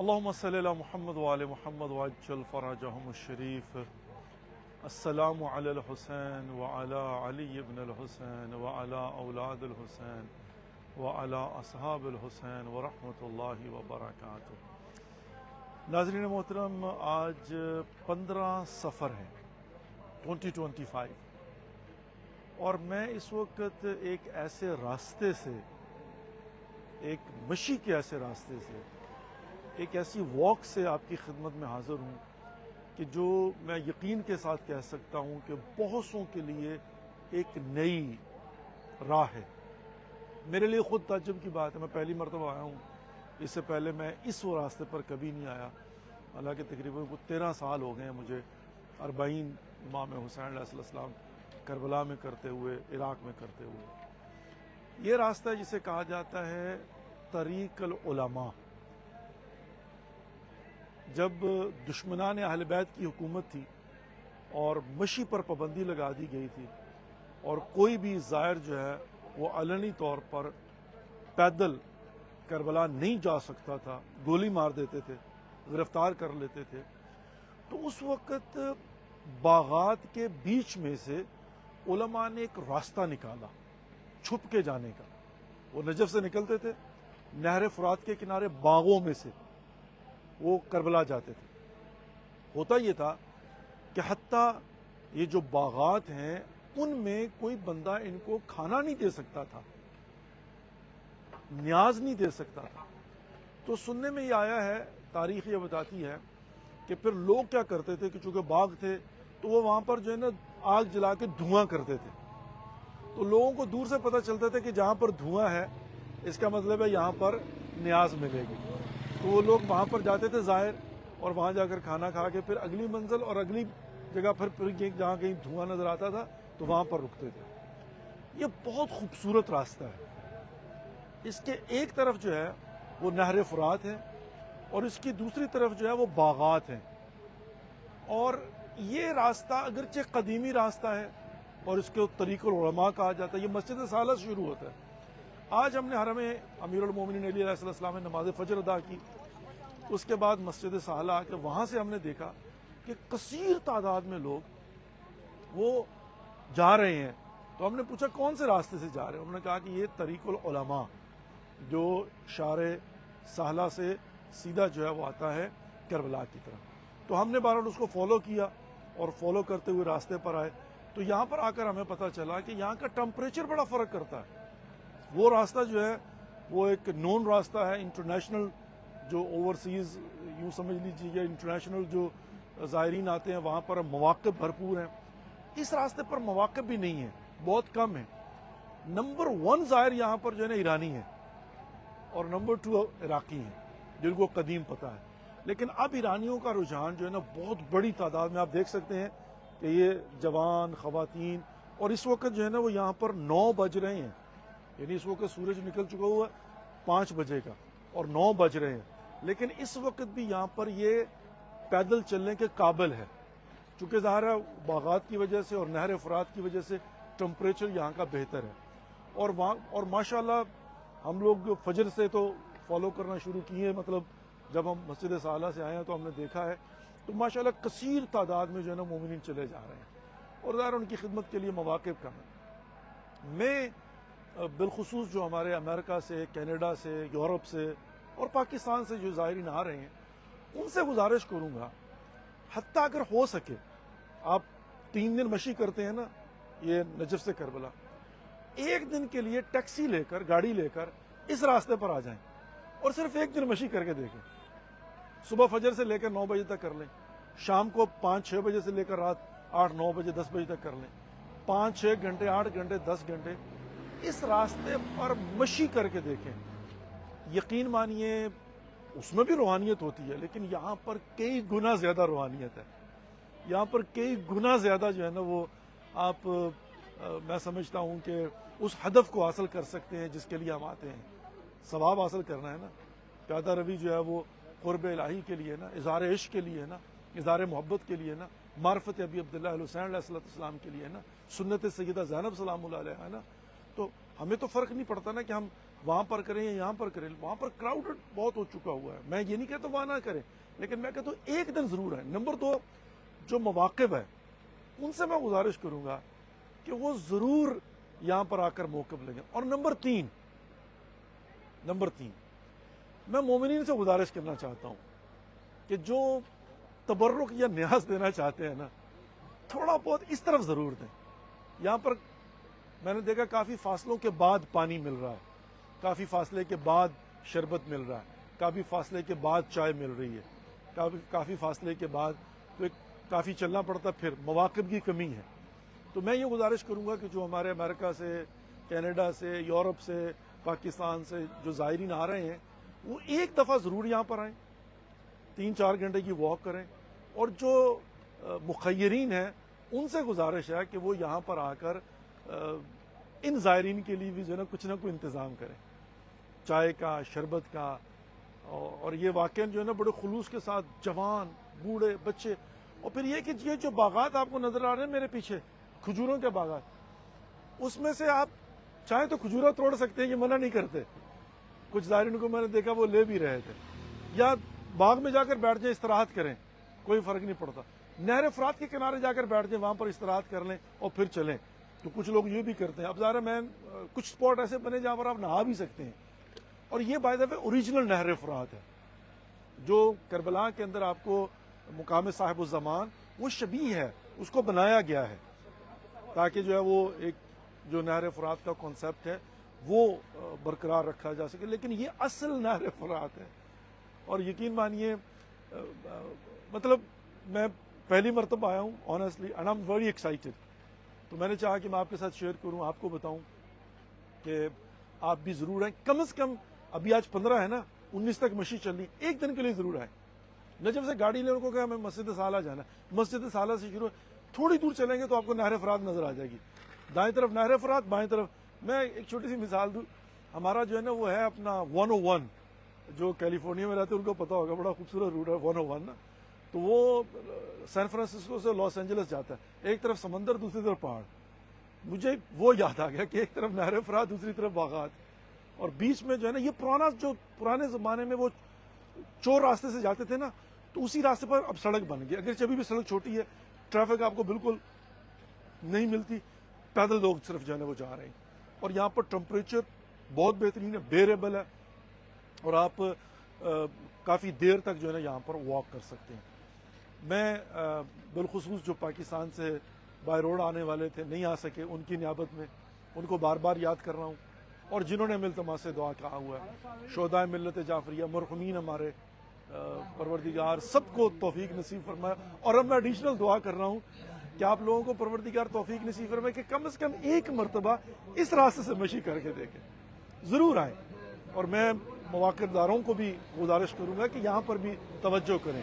اللهم صل على محمد وآل محمد وعجل فرجهم الشريف. السلام على الحسين وعلى علي بن الحسين وعلى أولاد الحسين وعلى أصحاب الحسين ورحمة الله وبركاته. ناظرین محترم، آج 15 صفر ہے 2025 اور میں اس وقت ایک ایسے راستے سے، ایک مشی کے ایسے راستے سے، ایک ایسی واک سے آپ کی خدمت میں حاضر ہوں کہ جو میں یقین کے ساتھ کہہ سکتا ہوں کہ بہت سوں کے لیے ایک نئی راہ ہے. میرے لیے خود تعجب کی بات ہے، میں پہلی مرتبہ آیا ہوں. اس سے پہلے میں اس راستے پر کبھی نہیں آیا، حالانکہ تقریباً 13 سال ہو گئے ہیں مجھے 40 امام حسین علیہ السلام کربلا میں کرتے ہوئے، عراق میں کرتے ہوئے. یہ راستہ جسے کہا جاتا ہے طریق العلماء. جب دشمنان اہل بیت کی حکومت تھی اور مشی پر پابندی لگا دی گئی تھی اور کوئی بھی زائر جو ہے وہ علنی طور پر پیدل کربلا نہیں جا سکتا تھا، گولی مار دیتے تھے، گرفتار کر لیتے تھے، تو اس وقت باغات کے بیچ میں سے علماء نے ایک راستہ نکالا چھپ کے جانے کا. وہ نجف سے نکلتے تھے، نہر فرات کے کنارے باغوں میں سے وہ کربلا جاتے تھے. ہوتا یہ تھا کہ حتیٰ یہ جو باغات ہیں ان میں کوئی بندہ ان کو کھانا نہیں دے سکتا تھا، نیاز نہیں دے سکتا تھا. تو سننے میں یہ آیا ہے، تاریخ یہ بتاتی ہے کہ پھر لوگ کیا کرتے تھے کہ چونکہ باغ تھے تو وہ وہاں پر جو ہے نا آگ جلا کے دھواں کرتے تھے. تو لوگوں کو دور سے پتہ چلتا تھا کہ جہاں پر دھواں ہے اس کا مطلب ہے یہاں پر نیاز ملے گی. تو وہ لوگ وہاں پر جاتے تھے ظاہر، اور وہاں جا کر کھانا کھا کے پھر اگلی منزل اور اگلی جگہ پھر جہاں کہیں دھواں نظر آتا تھا تو وہاں پر رکتے تھے. یہ بہت خوبصورت راستہ ہے. اس کے ایک طرف جو ہے وہ نہر فرات ہے اور اس کی دوسری طرف جو ہے وہ باغات ہیں. اور یہ راستہ اگرچہ قدیمی راستہ ہے اور اس کو طریق العلماء کہا جاتا ہے. یہ مسجد سالہ سے شروع ہوتا ہے. آج ہم نے حرم امیر المومنین علی علیہ السلام نے نماز فجر ادا کی، اس کے بعد مسجد سالہ آ کے وہاں سے ہم نے دیکھا کہ کثیر تعداد میں لوگ وہ جا رہے ہیں. تو ہم نے پوچھا کون سے راستے سے جا رہے ہیں؟ انہوں نے کہا کہ یہ طریق العلماء جو شارع سہلہ سے سیدھا جو ہے وہ آتا ہے کربلا کی طرف. تو ہم نے بہرحال اس کو فالو کیا اور فالو کرتے ہوئے راستے پر آئے. تو یہاں پر آ کر ہمیں پتہ چلا کہ یہاں کا ٹمپریچر بڑا فرق کرتا ہے. وہ راستہ جو ہے وہ ایک نون راستہ ہے، انٹرنیشنل جو اوورسیز یوں سمجھ لیجیے انٹرنیشنل جو زائرین آتے ہیں وہاں پر مواقع بھرپور ہیں. اس راستے پر مواقع بھی نہیں ہیں، بہت کم ہیں. نمبر 1 زائر یہاں پر جو ہے نا ایرانی ہیں اور نمبر 2 عراقی ہیں جن کو قدیم پتہ ہے. لیکن اب ایرانیوں کا رجحان جو ہے نا بہت بڑی تعداد میں آپ دیکھ سکتے ہیں کہ یہ جوان خواتین، اور اس وقت جو ہے نا وہ یہاں پر 9 بج رہے ہیں، یعنی اس وقت سورج نکل چکا ہوا ہے 5 بجے کا اور 9 بج رہے ہیں. لیکن اس وقت بھی یہاں پر یہ پیدل چلنے کے قابل ہے، چونکہ ظاہر ہے باغات کی وجہ سے اور نہر فرات کی وجہ سے ٹمپریچر یہاں کا بہتر ہے. اور ماشاءاللہ ہم لوگ فجر سے تو فالو کرنا شروع کیے ہیں. مطلب جب ہم مسجد سالہ سے آئے ہیں تو ہم نے دیکھا ہے تو ماشاءاللہ کثیر تعداد میں جو ہے نا مومنین چلے جا رہے ہیں اور ظاہر ان کی خدمت کے لیے مواقع کم ہیں. میں بالخصوص جو ہمارے امریکہ سے، کینیڈا سے، یورپ سے اور پاکستان سے جو زائرین آ رہے ہیں ان سے گزارش کروں گا، حتیٰ اگر ہو سکے آپ 3 دن مشی کرتے ہیں نا یہ نجف سے کربلا، 1 دن کے لیے ٹیکسی لے کر، گاڑی لے کر اس راستے پر آ جائیں اور صرف 1 دن مشی کر کے دیکھیں. صبح فجر سے لے کر 9 بجے تک کر لیں، شام کو 5-6 بجے سے لے کر رات 8-9 بجے 10 بجے تک کر لیں. 5-6 گھنٹے، 8 گھنٹے، 10 گھنٹے اس راستے پر مشی کر کے دیکھیں. یقین مانیے اس میں بھی روحانیت ہوتی ہے، لیکن یہاں پر کئی گنا زیادہ روحانیت ہے. یہاں پر کئی گنا زیادہ جو ہے نا وہ آپ میں سمجھتا ہوں کہ اس ہدف کو حاصل کر سکتے ہیں جس کے لیے ہم آتے ہیں. ثواب حاصل کرنا ہے نا، پیادہ روی جو ہے وہ قرب الہی کے لیے نا، اظہار عشق کے لیے نا، اظہار محبت کے لیے نا، معرفت ابی عبداللہ الحسین علیہ السلام کے لیے نا، سنت سیدہ زینب سلام اللہ علیہ ہے نا. تو ہمیں تو فرق نہیں پڑتا نا کہ وہاں پر کریں یا یہاں پر کریں، وہاں پر کراؤڈ بہت ہو چکا ہوا ہے. میں یہ نہیں کہتا وہاں نہ کریں، لیکن میں کہتا ہوں ایک دن ضرور ہے. نمبر 2، جو مواقف ہے ان سے میں گزارش کروں گا کہ وہ ضرور یہاں پر آ کر موقف لگیں. اور نمبر 3 میں مومنین سے گزارش کرنا چاہتا ہوں کہ جو تبرک یا نیاز دینا چاہتے ہیں نا، تھوڑا بہت اس طرف ضرور دیں. یہاں پر میں نے دیکھا کافی فاصلوں کے بعد پانی مل رہا ہے، کافی فاصلے کے بعد شربت مل رہا ہے، کافی فاصلے کے بعد چائے مل رہی ہے، کافی فاصلے کے بعد تو کافی چلنا پڑتا، پھر مواقع کی کمی ہے. تو میں یہ گزارش کروں گا کہ جو ہمارے امریکہ سے، کینیڈا سے، یورپ سے، پاکستان سے جو زائرین آ رہے ہیں وہ ایک دفعہ ضرور یہاں پر آئیں، 3-4 گھنٹے کی واک کریں. اور جو مخیرین ہیں ان سے گزارش ہے کہ وہ یہاں پر آ کر ان زائرین کے لیے بھی جو ہے نا کچھ نہ کوئی انتظام کریں، چائے کا، شربت کا. اور یہ واقعہ جو ہے نا بڑے خلوص کے ساتھ جوان، بوڑھے، بچے. اور پھر یہ کہ یہ جو باغات آپ کو نظر آ رہے ہیں میرے پیچھے، کھجوروں کے باغات، اس میں سے آپ چاہیں تو کھجورا توڑ سکتے ہیں، یہ منع نہیں کرتے. کچھ زائرین کو میں نے دیکھا وہ لے بھی رہے تھے. یا باغ میں جا کر بیٹھ جائیں، استراحت کریں، کوئی فرق نہیں پڑتا. نہر فرات کے کنارے جا کر بیٹھ جائیں، وہاں پر استراحت کر لیں اور پھر چلیں. تو کچھ لوگ یہ بھی کرتے ہیں. اب ظاہر ہے کچھ سپاٹ ایسے بنے جہاں پر آپ نہا بھی سکتے ہیں. اور یہ بائی دا وے اوریجنل نہر فرات ہے جو کربلا کے اندر آپ کو مقام صاحب الزمان وہ شبیہ ہے، اس کو بنایا گیا ہے تاکہ جو ہے وہ ایک جو نہر فرات کا کانسیپٹ ہے وہ برقرار رکھا جا سکے. لیکن یہ اصل نہر فرات ہے. اور یقین مانیے مطلب میں پہلی مرتبہ آیا ہوں honestly and I am very excited. تو میں نے چاہا کہ میں آپ کے ساتھ شیئر کروں، آپ کو بتاؤں کہ آپ بھی ضرور آئیں. کم از کم ابھی آج 15 ہے نا، 19 تک مشی چلنی، ایک دن کے لیے ضرور آئیں. نجف سے گاڑی لینے کو کہا ہمیں مسجد سالہ جانا ہے، مسجد سالہ سے شروع، تھوڑی دور چلیں گے تو آپ کو نہر فرات نظر آ جائے گی. دائیں طرف نہر فرات، بائیں طرف. میں ایک چھوٹی سی مثال دوں، ہمارا جو ہے نا وہ ہے اپنا 101، جو کیلیفورنیا میں رہتے ہیں ان کو پتا ہوگا، بڑا خوبصورت روٹ ہے 101 نا. تو وہ سین فرانسسکو سے لاس اینجلس جاتا ہے، ایک طرف سمندر دوسری طرف پہاڑ. مجھے وہ یاد آ گیا کہ ایک طرف نہر فرات دوسری طرف باغات، اور بیچ میں جو ہے نا یہ پرانے زمانے میں وہ چور راستے سے جاتے تھے نا، تو اسی راستے پر اب سڑک بن گئی. اگرچہ ابھی بھی سڑک چھوٹی ہے، ٹریفک آپ کو بالکل نہیں ملتی، پیدل لوگ صرف جو ہے نا وہ جا رہے ہیں. اور یہاں پر ٹمپریچر بہت بہترین ہے، بیریبل ہے، اور آپ کافی دیر تک جو ہے نا یہاں پر واک کر سکتے ہیں. میں بالخصوص جو پاکستان سے بائی روڈ آنے والے تھے، نہیں آ سکے، ان کی نیابت میں ان کو بار بار یاد کر رہا ہوں. اور جنہوں نے التماس سے دعا کہا ہوا ہے، شہدائے ملت جعفریہ، مرحومین ہمارے، پروردگار سب کو توفیق نصیب فرمائے. اور اب میں ایڈیشنل دعا کر رہا ہوں کہ آپ لوگوں کو پروردگار توفیق نصیب فرمائے کہ کم از کم ایک مرتبہ اس راستے سے مشی کر کے دیکھیں، ضرور آئیں. اور میں مواقع داروں کو بھی گزارش کروں گا کہ یہاں پر بھی توجہ کریں.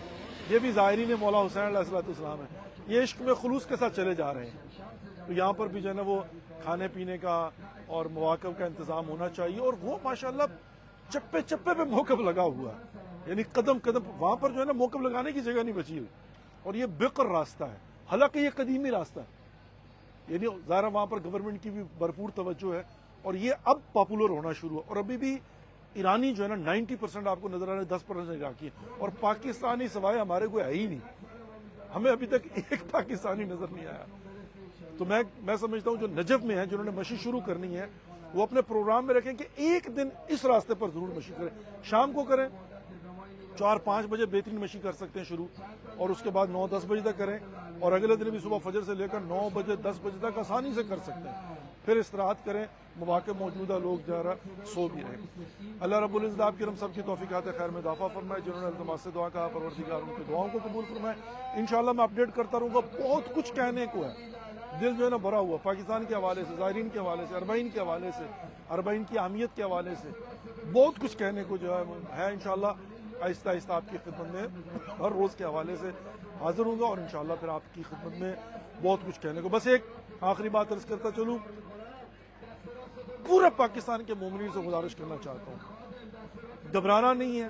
یہ بھی زائرین مولا حسین علیہ السلام ہیں، یہ عشق میں خلوص کے ساتھ چلے جا رہے ہیں. تو یہاں پر بھی جو ہے نا وہ کھانے پینے کا اور مواقع کا انتظام ہونا چاہیے. اور وہ ماشاءاللہ چپے چپے پہ موقف لگا ہوا ہے، یعنی قدم قدم وہاں پر جو ہے نا موقف لگانے کی جگہ نہیں بچی ہوئی. اور یہ بکر راستہ ہے، حالانکہ یہ قدیمی راستہ ہے، یعنی ظاہر وہاں پر گورنمنٹ کی بھی بھرپور توجہ ہے. اور یہ اب پاپولر ہونا شروع ہوا. اور ابھی بھی ایرانی جو ہے نا 90% آپ کو نظر آ رہا ہے، 10% عراقی ہے. اور پاکستانی سوائے ہمارے کوئی ہے ہی نہیں، ہمیں ابھی تک ایک پاکستانی نظر نہیں آیا. تو میں سمجھتا ہوں جو نجف میں ہیں، جنہوں نے مشی شروع کرنی ہے، وہ اپنے پروگرام میں رکھیں کہ ایک دن اس راستے پر ضرور مشی کریں. شام کو کریں، 4-5 بجے بہترین مشی کر سکتے ہیں شروع، اور اس کے بعد 9-10 بجے تک کریں. اور اگلے دن بھی صبح فجر سے لے کر 9 بجے 10 بجے تک آسانی سے کر سکتے ہیں. پھر استراحت کریں، مواقع موجودہ لوگ جو ہے سو بھی رہیں. اللہ رب العزت آپ کی ہم سب کی توفیقات خیر میں اضافہ فرمائے. جنہوں نے التماس سے دعا کہا، پروردگار ان کی دعاؤں کو قبول فرمائے. انشاءاللہ میں اپڈیٹ کرتا رہوں گا. بہت کچھ کہنے کو ہے، دل جو ہے نا بھرا ہوا پاکستان کے حوالے سے، زائرین کے حوالے سے، اربعین کے حوالے سے، اربعین کی اہمیت کے حوالے سے بہت کچھ کہنے کو جو ہے. انشاءاللہ آہستہ آہستہ آپ کی خدمت میں ہر روز کے حوالے سے حاضر ہوں گا، اور انشاءاللہ پھر آپ کی خدمت میں بہت کچھ کہنے کو. بس ایک آخری بات عرض کرتا چلوں، پورے پاکستان کے مومنین سے گزارش کرنا چاہتا ہوں، گھبرانا نہیں ہے،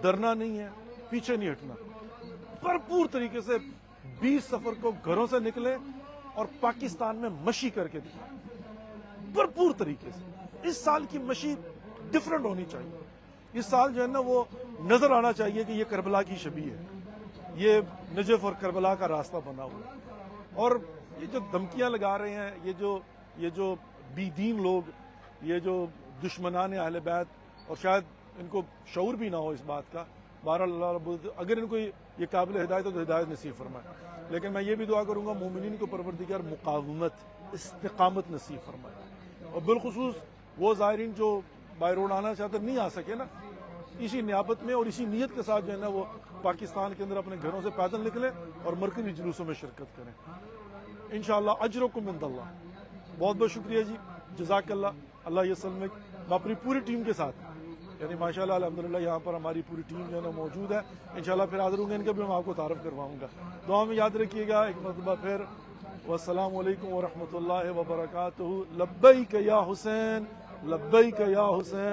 ڈرنا نہیں ہے، پیچھے نہیں ہٹنا. بھرپور طریقے سے 20 سفر کو گھروں سے نکلیں اور پاکستان میں مشی کر کے دکھائیں، بھرپور طریقے سے. اس سال کی مشی ڈفرینٹ ہونی چاہیے. اس سال جو ہے نا وہ نظر آنا چاہیے کہ یہ کربلا کی شبیہ ہے, یہ نجف اور کربلا کا راستہ بنا ہوا ہے. اور یہ جو دھمکیاں لگا رہے ہیں یہ جو بی دین لوگ, یہ جو دشمنان اہل بیت, اور شاید ان کو شعور بھی نہ ہو اس بات کا, بہرحال اللہ رب العزت اگر ان کو یہ قابل ہدایت ہو تو ہدایت نصیب فرمائے. لیکن میں یہ بھی دعا کروں گا مومنین کو پروردگار مقاومت, استقامت نصیب فرمائے. اور بالخصوص وہ زائرین جو بائی روڈ آنا چاہتے نہیں آ سکے نا, اسی نیابت میں اور اسی نیت کے ساتھ جو ہے نا وہ پاکستان کے اندر اپنے گھروں سے پیدل نکلیں اور مرکزی جلوسوں میں شرکت کریں. انشاءاللہ اجرکم عند اللہ. بہت بہت شکریہ جی, جزاک اللہ, اللہ یسلمک. میں اپنی پوری ٹیم کے ساتھ, یعنی ماشاءاللہ الحمدللہ یہاں پر ہماری پوری ٹیم جو ہے نا موجود ہے. انشاءاللہ پھر حاضر ہوں گے, ان کا بھی میں آپ کو تعارف کرواؤں گا. دعا میں یاد رکھیے گا ایک مرتبہ پھر. والسلام علیکم ورحمۃ اللہ وبرکاتہ. لبیک یا حسین, لبیک یا حسین.